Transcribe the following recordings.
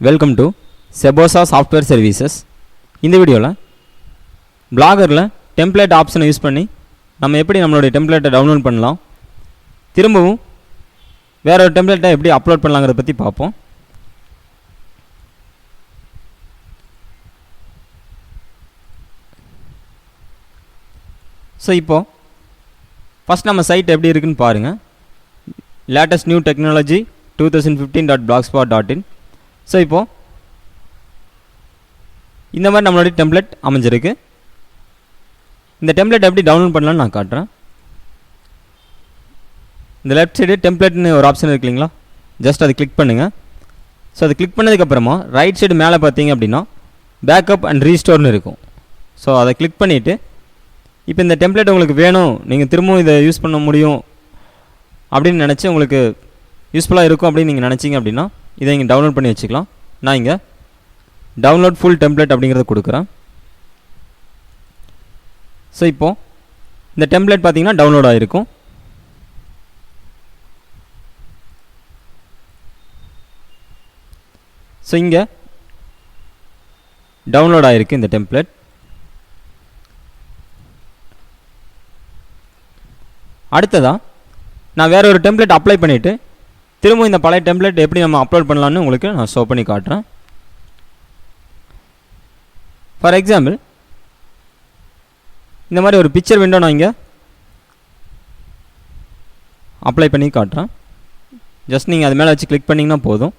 Welcome to செபோசா software services. இந்த வீடியோவில் பிளாகரில் டெம்ப்ளேட் ஆப்ஷனை யூஸ் பண்ணி நம்ம எப்படி நம்மளுடைய டெம்ப்ளேட்டை டவுன்லோட் பண்ணலாம், திரும்பவும் வேற ஒரு டெம்ப்ளேட்டை எப்படி அப்லோட் பண்ணலாங்கிறத பற்றி பார்ப்போம். ஸோ இப்போது ஃபஸ்ட் நம்ம சைட் எப்படி இருக்குன்னு பாருங்கள். Latest new technology 2015.blogspot.in. So இப்போது இந்த மாதிரி நம்மளுடைய டெம்ப்ளேட் அமைஞ்சிருக்கு. இந்த டெம்ப்ளேட் எப்படி டவுன்லோட் பண்ணலான்னு நான் காட்டுறேன். இந்த லெஃப்ட் சைடு டெம்ப்ளேட்னு ஒரு ஆப்ஷன் இருக்கு இல்லைங்களா, ஜஸ்ட் அதை கிளிக் பண்ணுங்கள். ஸோ அதை கிளிக் பண்ணதுக்கப்புறமா ரைட் சைடு மேலே பார்த்தீங்க அப்படின்னா பேக்கப் அண்ட் ரீஸ்டோர்னு இருக்கும். ஸோ அதை கிளிக் பண்ணிவிட்டு இப்போ இந்த டெம்ப்ளேட் உங்களுக்கு வேணும், நீங்கள் திரும்பவும் இதை யூஸ் பண்ண முடியும் அப்படின்னு நினச்சி உங்களுக்கு யூஸ்ஃபுல்லாக இருக்கும் அப்படின்னு நீங்கள் நினச்சிங்க அப்படின்னா இதை இங்கே டவுன்லோட் பண்ணி வச்சுக்கலாம். நான் இங்கே டவுன்லோட் ஃபுல் டெம்ப்ளேட் அப்படிங்கிறத கொடுக்குறேன். ஸோ இப்போது இந்த டெம்ப்ளேட் பார்த்தீங்கன்னா டவுன்லோட் ஆகிருக்கும். ஸோ இங்கே டவுன்லோட் ஆகிருக்கு இந்த டெம்ப்ளேட். அடுத்ததாக நான் வேறு ஒரு டெம்ப்ளேட் அப்ளை பண்ணிவிட்டு திரும்ப இந்த பழைய டெம்ப்ளேட் எப்படி நம்ம அப்லோட் பண்ணலான்னு உங்களுக்கு நான் ஷோ பண்ணி காட்டுறேன். ஃபார் எக்ஸாம்பிள் இந்த மாதிரி ஒரு பிக்சர் விண்டோ நான் இங்கே அப்ளை பண்ணி காட்டுறேன். ஜஸ்ட் நீங்கள் அது மேலே வச்சு கிளிக் பண்ணிங்கன்னா போதும்.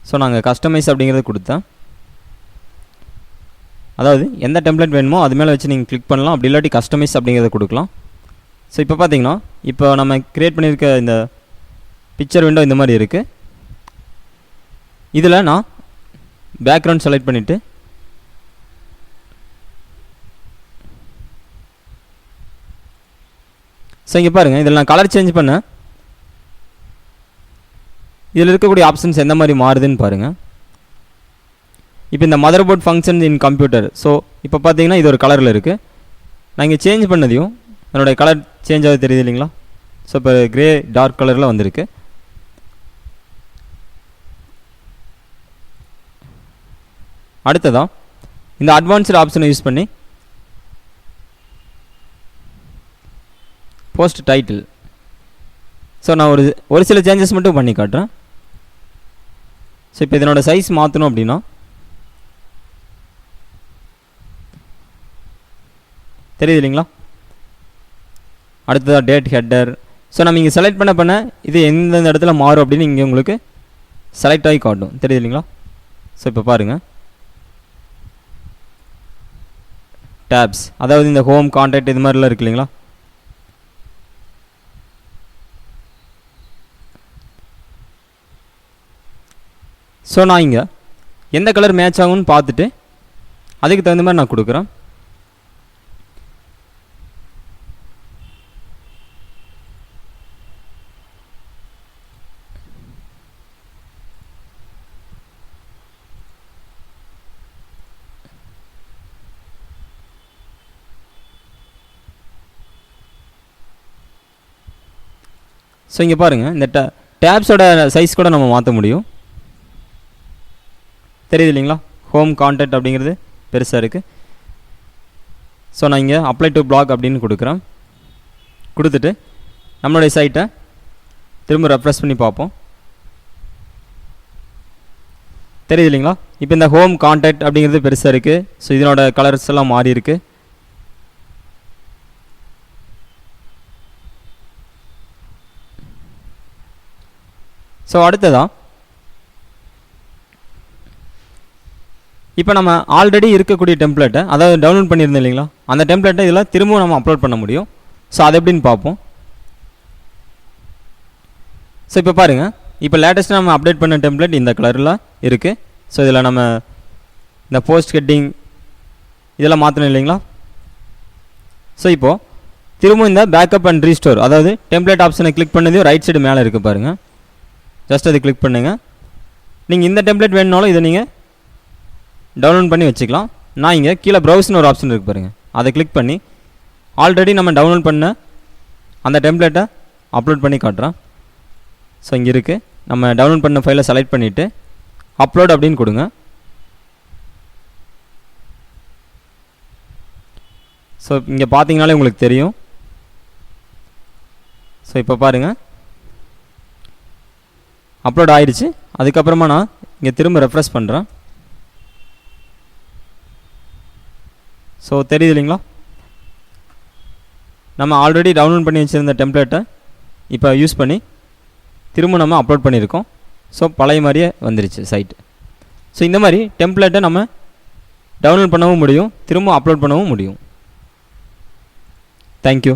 ஸோ நாங்கள் கஸ்டமைஸ் அப்படிங்கிறது கொடுத்தேன். அதாவது எந்த டெம்ப்ளேட் வேணுமோ அது மேலே வச்சு நீங்கள் கிளிக் பண்ணலாம், அப்படி இல்லாட்டி கஸ்டமைஸ் அப்படிங்கிறத கொடுக்கலாம். ஸோ இப்போ பார்த்தீங்கன்னா இப்போ நம்ம க்ரியேட் பண்ணியிருக்க இந்த பிக்சர் விண்டோ இந்த மாதிரி இருக்குது. இதில் நான் பேக்ரவுண்ட் செலக்ட் பண்ணிவிட்டு ஸோ இங்கே பாருங்கள், இதில் நான் கலர் சேஞ்ச் பண்ணேன். இதில் இருக்கக்கூடிய ஆப்ஷன்ஸ் எந்த மாதிரி மாறுதுன்னு பாருங்கள். இப்போ இந்த motherboard function in computer. So இப்போ பார்த்தீங்கன்னா இது ஒரு கலரில் இருக்குது. நான் இங்கே சேஞ்ச் பண்ணதையும் என்னுடைய கலர் சேஞ்ச் ஆகுது தெரியுது இல்லைங்களா. ஸோ இப்போ கிரே டார்க் கலரில் வந்திருக்கு. அடுத்ததாக இந்த அட்வான்ஸ்டு ஆப்ஷனை யூஸ் பண்ணி போஸ்ட் டைட்டில். ஸோ நான் ஒரு சில சேஞ்சஸ் மட்டும் பண்ணி காட்டுறேன். ஸோ இப்போ இதனோட சைஸ் மாற்றணும் அப்படின்னா தெரியுது இல்லைங்களா. அடுத்ததாக டேட் ஹெட்டர். ஸோ நம்ம இங்கே செலக்ட் பண்ண இது எந்தெந்த இடத்துல மாறும் அப்படின்னு இங்கே உங்களுக்கு செலக்ட் ஆகி காட்டும், தெரியுது இல்லைங்களா. ஸோ இப்போ பாருங்கள், டேப்ஸ், அதாவது இந்த ஹோம், கான்டாக்ட் இது மாதிரிலாம் இருக்கு இல்லைங்களா. ஸோ நான் இங்கே எந்த கலர் மேட்ச் ஆகும்னு பார்த்துட்டு அதுக்கு தகுந்த மாதிரி நான் கொடுக்குறேன். ஸோ இங்கே பாருங்கள், இந்த டேப்ஸோட சைஸ் கூட நம்ம மாற்ற முடியும், தெரியுது இல்லைங்களா. ஹோம், கான்டாக்ட் அப்படிங்கிறது பெருசாக இருக்குது. ஸோ நான் இங்கே அப்ளை டு பிளாக் அப்படின்னு கொடுக்குறேன். கொடுத்துட்டு நம்மளுடைய சைட்டை திரும்ப ரெஃப்ரெஷ் பண்ணி பார்ப்போம், தெரியுது இல்லைங்களா. இப்போ இந்த ஹோம், கான்டாக்ட் அப்படிங்கிறது பெருசாக இருக்குது. ஸோ இதனோட கலர்ஸ் எல்லாம் மாறி இருக்கு. ஸோ அடுத்ததான் இப்போ நம்ம ஆல்ரெடி இருக்கக்கூடிய டெம்ப்ளேட்டை, அதாவது டவுன்லோட் பண்ணியிருந்தோம் இல்லைங்களா, அந்த டெம்ப்ளேட்டை இதில் திரும்பவும் நம்ம அப்லோட் பண்ண முடியும். ஸோ அது எப்படின்னு பார்ப்போம். ஸோ இப்போ பாருங்கள், இப்போ லேட்டஸ்ட்டாக நம்ம அப்டேட் பண்ண டெம்ப்ளேட் இந்த கலரில் இருக்குது. ஸோ இதில் நம்ம இந்த போஸ்ட் ஹெட்டிங் இதெல்லாம் மாற்றணும் இல்லைங்களா. ஸோ இப்போது திரும்பவும் இந்த பேக்கப் அண்ட் ரீஸ்டோர், அதாவது டெம்ப்ளேட் ஆப்ஷனை கிளிக் பண்ணதையும் ரைட் சைடு மேலே இருக்குது பாருங்கள். ஜஸ்ட் அதை கிளிக் பண்ணுங்கள். நீங்கள் இந்த டெம்ப்ளேட் வேணுனாலும் இதை நீங்கள் டவுன்லோட் பண்ணி வச்சுக்கலாம். நான் இங்கே கீழே ப்ரௌஸ்னு ஒரு ஆப்ஷன் இருக்குது பாருங்கள், அதை கிளிக் பண்ணி ஆல்ரெடி நம்ம டவுன்லோட் பண்ண அந்த டெம்ப்ளேட்டை அப்லோட் பண்ணி காட்டுறேன். ஸோ இங்கே இருக்குது, நம்ம டவுன்லோட் பண்ண ஃபைலை செலக்ட் பண்ணிவிட்டு அப்லோட் அப்படின்னு கொடுங்க. ஸோ இங்கே பார்த்தீங்கனாலே உங்களுக்கு தெரியும். ஸோ இப்போ பாருங்கள் அப்லோட் ஆயிடுச்சு. அதுக்கப்புறமா நான் இங்கே திரும்ப ரெஃப்ரெஷ் பண்ணுறேன். ஸோ தெரியுது இல்லைங்களா, நம்ம ஆல்ரெடி டவுன்லோட் பண்ணி வச்சுருந்த டெம்ப்ளேட்டை இப்போ யூஸ் பண்ணி திரும்ப நம்ம அப்லோட் பண்ணியிருக்கோம். ஸோ பழைய மாதிரியே வந்துருச்சு சைட்டு. ஸோ இந்த மாதிரி டெம்ப்ளேட்டை நம்ம டவுன்லோட் பண்ணவும் முடியும், திரும்ப அப்லோட் பண்ணவும் முடியும். தேங்க்யூ.